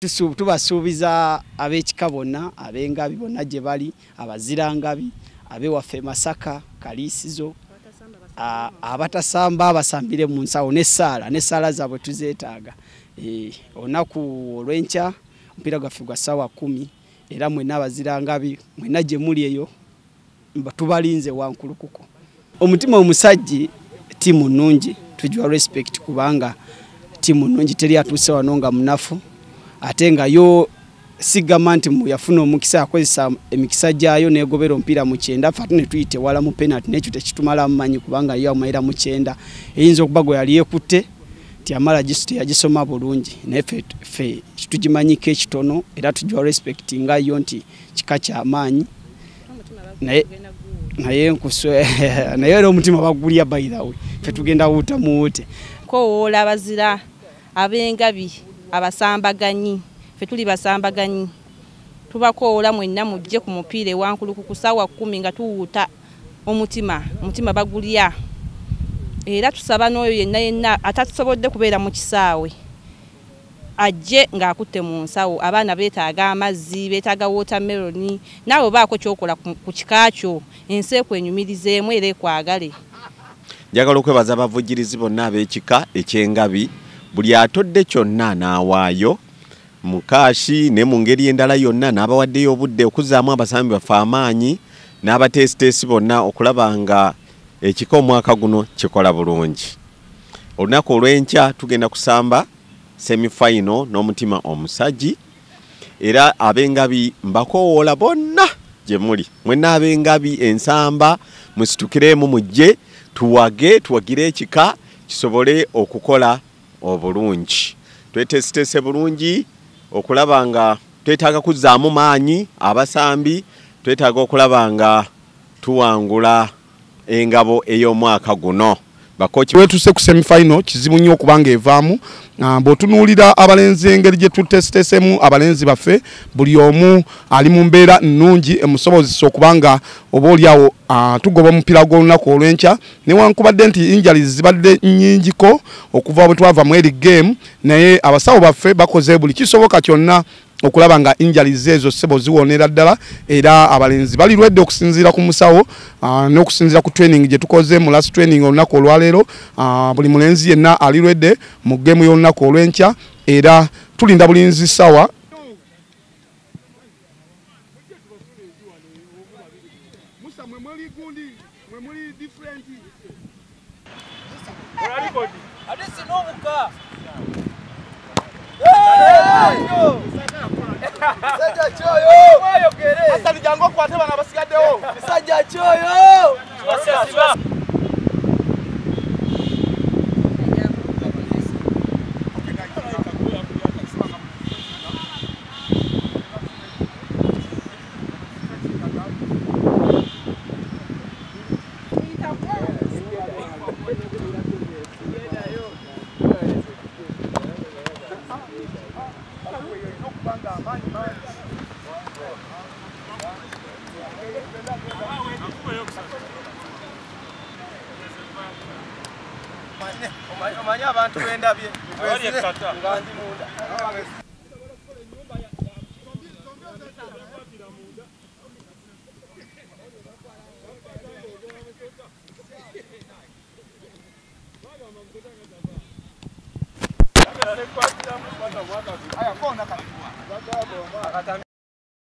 Tubasuubiza ab'ekika bonna ab'engabi bonna gye bali abazirangabi ab'ewaffe Masaka Kaliisizo abatasamba abasambire mu nsawo n'essaala zaabwe tuzeetaaga. Olunaku olw'enkya omupiira gwaffe gwa ssaawa 10 era mwenna abazirangabi mwenna gye muli eyo tubalinze wankulukuko. Omutima omusajji ttiimu nnungi tugiwa respect kubanga ttiimu nnungi teri atuuse wano nga munafu. Ate nga yo sigama nti yafuna omukisa akozesa emikisa gyayo negobera omupiira mu 9 ffe ne tuyite wala mu penalty nekyo tekitumala mumanyi kubanga yo amayira mu 9 eyinza okuba gwe yali ekutte ti amala yagisoma bulungi naye ffe tugimanyiko ekitono era tugiwa respect nga yo nti kika ky'amaanyi naye nkuswe naye era omutima bagulya by the way ffe tugenda wuuta muwute kowoola abazira ab'engabi abasambaganyi ffe tuli basambaganyi tubakoola mwenna mujje ku mupiira ewankuluku ku ssaawa 10 nga tuwuuta omutima bagulya era tusaba n'oyo yenna atatusobodde kubeera mu kisaawe ajje ng'akutte mu nsawo. Abaana beetaaga amazzi beetaaga watermeloni naawe baako kyokola ku kikakyo ensi ekwenyumirizeemu era ekwagale. Njagala okwebaza abavujjirizi bonna ab'ekika eky'engabi buli atodde kyonna n'awaayo mukaashi ne mu ngeri endala yonna n'abawaddeyo obudde okuzaamu abasambi baffe amaanyi n'abateesiteesi bonna okulaba nga ekika omwaka guno kikola bulungi. Olunaku olw'enkya tugenda kusamba semi-final n'omutima omusajji era ab'engabi mbakoowoola bonna gye muli mwenna ab'engabi ensamba musitukireemu mujje tuwagire ekika kisobole okukola obulungi. Twetesitese bulungi okulaba nga twetaaga kuzaamu maanyi abasambi twetaaga okulaba nga tuwangula engabo ey'omwaka guno. Bakochi wetuse ku semi-final kizibu nnyo okubanga evaamu bw'otunuulira abalenzi engeri gye tutesitesemu abalenzi baffe buli omu ali mu mbeera nnungi emusobozesa okubanga oba oliawo tugoba omupiira gw'olunaku olw'enkya newankubadde nti injuries zibadde nnyingiko okuva bwe twava mu eri game naye abasawo baffe bakoze buli kisoboka kyonna okulaba nga injuries ezo sebo ziwonera ddala era abalenzi bali lwedde okusinziira ku musawo n'okusinziira ku training gye tukoze mu last training olunaku olwaleero buli mulenzi yenna ali lwedde mu game y'olunaku olw'enkya era tulinda bulinzi sawa. Asali jango kwate bana basigaddewo. Sajja choyo. Omanya abantu bendabye ngandi munda aya kona